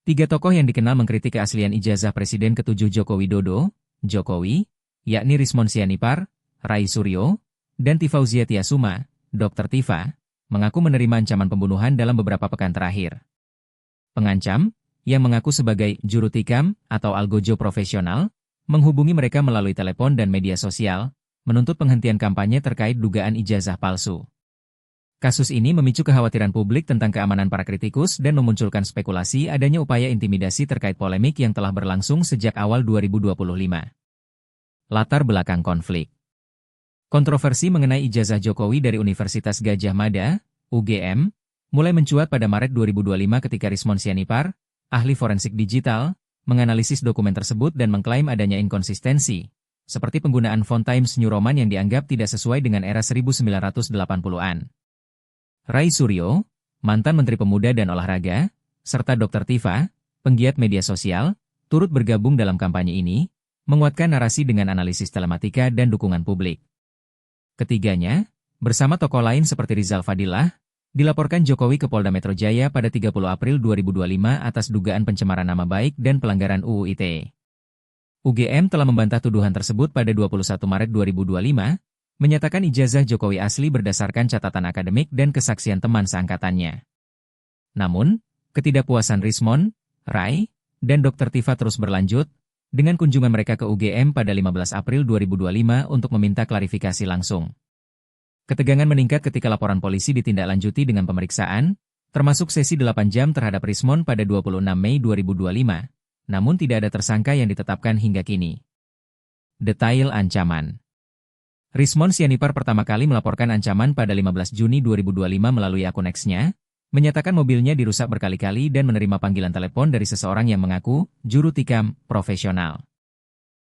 Tiga tokoh yang dikenal mengkritik keaslian ijazah Presiden ke-7 Joko Widodo, Jokowi, yakni Rismon Sianipar, Rai Suryo, dan Tifauzia Tiasuma, Dr. Tifa, mengaku menerima ancaman pembunuhan dalam beberapa pekan terakhir. Pengancam, yang mengaku sebagai juru tikam atau algojo profesional, menghubungi mereka melalui telepon dan media sosial, menuntut penghentian kampanye terkait dugaan ijazah palsu. Kasus ini memicu kekhawatiran publik tentang keamanan para kritikus dan memunculkan spekulasi adanya upaya intimidasi terkait polemik yang telah berlangsung sejak awal 2025. Latar belakang konflik. Kontroversi mengenai ijazah Jokowi dari Universitas Gadjah Mada, UGM, mulai mencuat pada Maret 2025 ketika Rismon Sianipar, ahli forensik digital, menganalisis dokumen tersebut dan mengklaim adanya inkonsistensi, seperti penggunaan font Times New Roman yang dianggap tidak sesuai dengan era 1980-an. Rai Suryo, mantan Menteri Pemuda dan Olahraga, serta Dr. Tifa, penggiat media sosial, turut bergabung dalam kampanye ini, menguatkan narasi dengan analisis telematika dan dukungan publik. Ketiganya, bersama tokoh lain seperti Rizal Fadilah, dilaporkan Jokowi ke Polda Metro Jaya pada 30 April 2025 atas dugaan pencemaran nama baik dan pelanggaran UU ITE. UGM telah membantah tuduhan tersebut pada 21 Maret 2025, menyatakan ijazah Jokowi asli berdasarkan catatan akademik dan kesaksian teman seangkatannya. Namun, ketidakpuasan Rismon, Rai, dan Dr. Tifa terus berlanjut, dengan kunjungan mereka ke UGM pada 15 April 2025 untuk meminta klarifikasi langsung. Ketegangan meningkat ketika laporan polisi ditindaklanjuti dengan pemeriksaan, termasuk sesi 8 jam terhadap Rismon pada 26 Mei 2025, namun tidak ada tersangka yang ditetapkan hingga kini. Detail ancaman. Rismon Sianipar pertama kali melaporkan ancaman pada 15 Juni 2025 melalui akun X-nya, menyatakan mobilnya dirusak berkali-kali dan menerima panggilan telepon dari seseorang yang mengaku juru tikam profesional.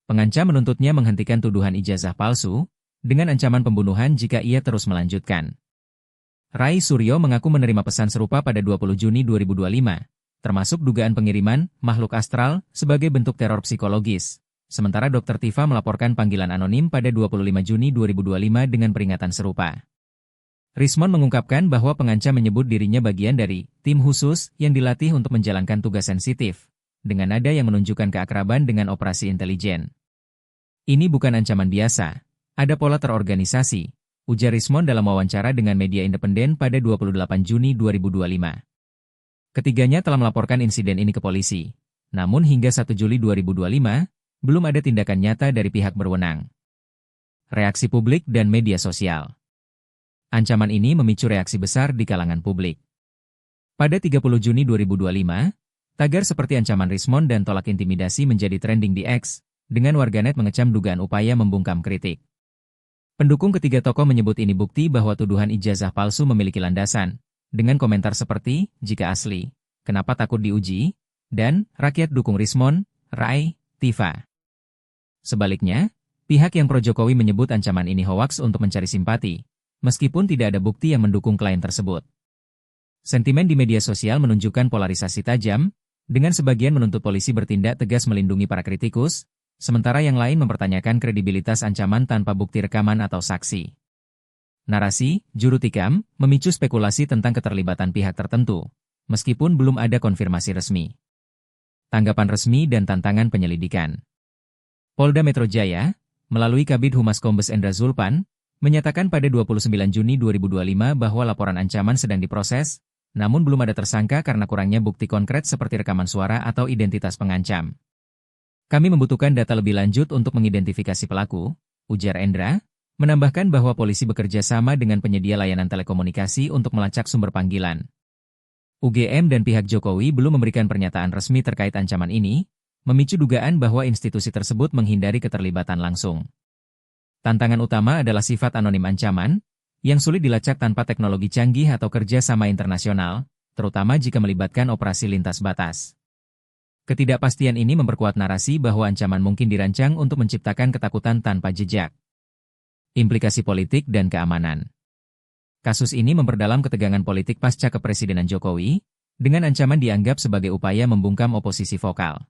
Pengancam menuntutnya menghentikan tuduhan ijazah palsu, dengan ancaman pembunuhan jika ia terus melanjutkan. Rai Suryo mengaku menerima pesan serupa pada 20 Juni 2025, termasuk dugaan pengiriman makhluk astral sebagai bentuk teror psikologis. Sementara Dr. Tifa melaporkan panggilan anonim pada 25 Juni 2025 dengan peringatan serupa. Rismon mengungkapkan bahwa pengancam menyebut dirinya bagian dari tim khusus yang dilatih untuk menjalankan tugas sensitif, dengan nada yang menunjukkan keakraban dengan operasi intelijen. Ini bukan ancaman biasa, ada pola terorganisasi, ujar Rismon dalam wawancara dengan media independen pada 28 Juni 2025. Ketiganya telah melaporkan insiden ini ke polisi, namun hingga 1 Juli 2025, belum ada tindakan nyata dari pihak berwenang. Reaksi publik dan media sosial. Ancaman ini memicu reaksi besar di kalangan publik. Pada 30 Juni 2025, tagar seperti ancaman Rismon dan tolak intimidasi menjadi trending di X, dengan warganet mengecam dugaan upaya membungkam kritik. Pendukung ketiga tokoh menyebut ini bukti bahwa tuduhan ijazah palsu memiliki landasan, dengan komentar seperti, jika asli, kenapa takut diuji, dan rakyat dukung Rismon, Rai, Tifa. Sebaliknya, pihak yang pro-Jokowi menyebut ancaman ini hoaks untuk mencari simpati, meskipun tidak ada bukti yang mendukung klaim tersebut. Sentimen di media sosial menunjukkan polarisasi tajam, dengan sebagian menuntut polisi bertindak tegas melindungi para kritikus, sementara yang lain mempertanyakan kredibilitas ancaman tanpa bukti rekaman atau saksi. Narasi, juru tikam, memicu spekulasi tentang keterlibatan pihak tertentu, meskipun belum ada konfirmasi resmi. Tanggapan resmi dan tantangan penyelidikan. Polda Metro Jaya, melalui Kabid Humas Kombes Endra Zulpan, menyatakan pada 29 Juni 2025 bahwa laporan ancaman sedang diproses, namun belum ada tersangka karena kurangnya bukti konkret seperti rekaman suara atau identitas pengancam. Kami membutuhkan data lebih lanjut untuk mengidentifikasi pelaku, ujar Endra, menambahkan bahwa polisi bekerja sama dengan penyedia layanan telekomunikasi untuk melacak sumber panggilan. UGM dan pihak Jokowi belum memberikan pernyataan resmi terkait ancaman ini, memicu dugaan bahwa institusi tersebut menghindari keterlibatan langsung. Tantangan utama adalah sifat anonim ancaman, yang sulit dilacak tanpa teknologi canggih atau kerja sama internasional, terutama jika melibatkan operasi lintas batas. Ketidakpastian ini memperkuat narasi bahwa ancaman mungkin dirancang untuk menciptakan ketakutan tanpa jejak. Implikasi politik dan keamanan. Kasus ini memperdalam ketegangan politik pasca kepresidenan Jokowi, dengan ancaman dianggap sebagai upaya membungkam oposisi vokal.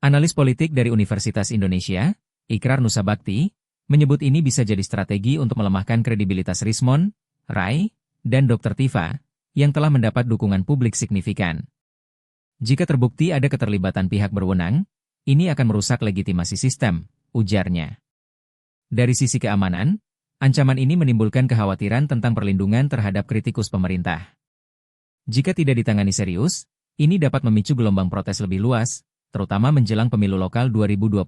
Analis politik dari Universitas Indonesia, Ikrar Nusabakti, menyebut ini bisa jadi strategi untuk melemahkan kredibilitas Rismon, Rai, dan Dr. Tifa, yang telah mendapat dukungan publik signifikan. Jika terbukti ada keterlibatan pihak berwenang, ini akan merusak legitimasi sistem, ujarnya. Dari sisi keamanan, ancaman ini menimbulkan kekhawatiran tentang perlindungan terhadap kritikus pemerintah. Jika tidak ditangani serius, ini dapat memicu gelombang protes lebih luas, terutama menjelang pemilu lokal 2026.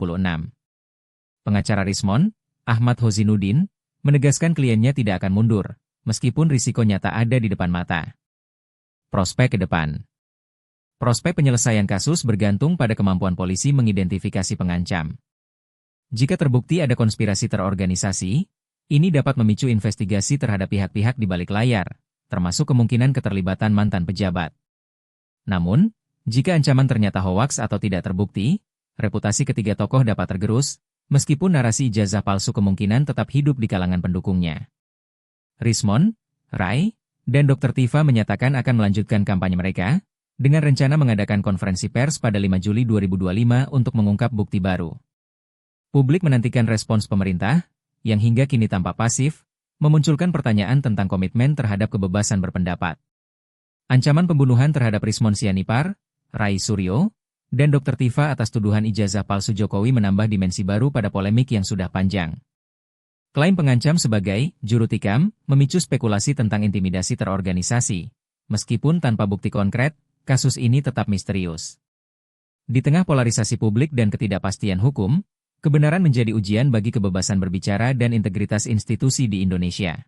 Pengacara Rismon, Ahmad Hozinuddin, menegaskan kliennya tidak akan mundur, meskipun risiko nyata ada di depan mata. Prospek ke depan. Prospek penyelesaian kasus bergantung pada kemampuan polisi mengidentifikasi pengancam. Jika terbukti ada konspirasi terorganisasi, ini dapat memicu investigasi terhadap pihak-pihak di balik layar, termasuk kemungkinan keterlibatan mantan pejabat. Namun, jika ancaman ternyata hoaks atau tidak terbukti, reputasi ketiga tokoh dapat tergerus, meskipun narasi ijazah palsu kemungkinan tetap hidup di kalangan pendukungnya. Rismon, Rai, dan Dr. Tifa menyatakan akan melanjutkan kampanye mereka, dengan rencana mengadakan konferensi pers pada 5 Juli 2025 untuk mengungkap bukti baru. Publik menantikan respons pemerintah, yang hingga kini tampak pasif, memunculkan pertanyaan tentang komitmen terhadap kebebasan berpendapat. Ancaman pembunuhan terhadap Rismon Sianipar, Rai Suryo, dan Dr. Tifa atas tuduhan ijazah palsu Jokowi menambah dimensi baru pada polemik yang sudah panjang. Klaim pengancam sebagai juru tikam memicu spekulasi tentang intimidasi terorganisasi. Meskipun tanpa bukti konkret, kasus ini tetap misterius. Di tengah polarisasi publik dan ketidakpastian hukum, kebenaran menjadi ujian bagi kebebasan berbicara dan integritas institusi di Indonesia.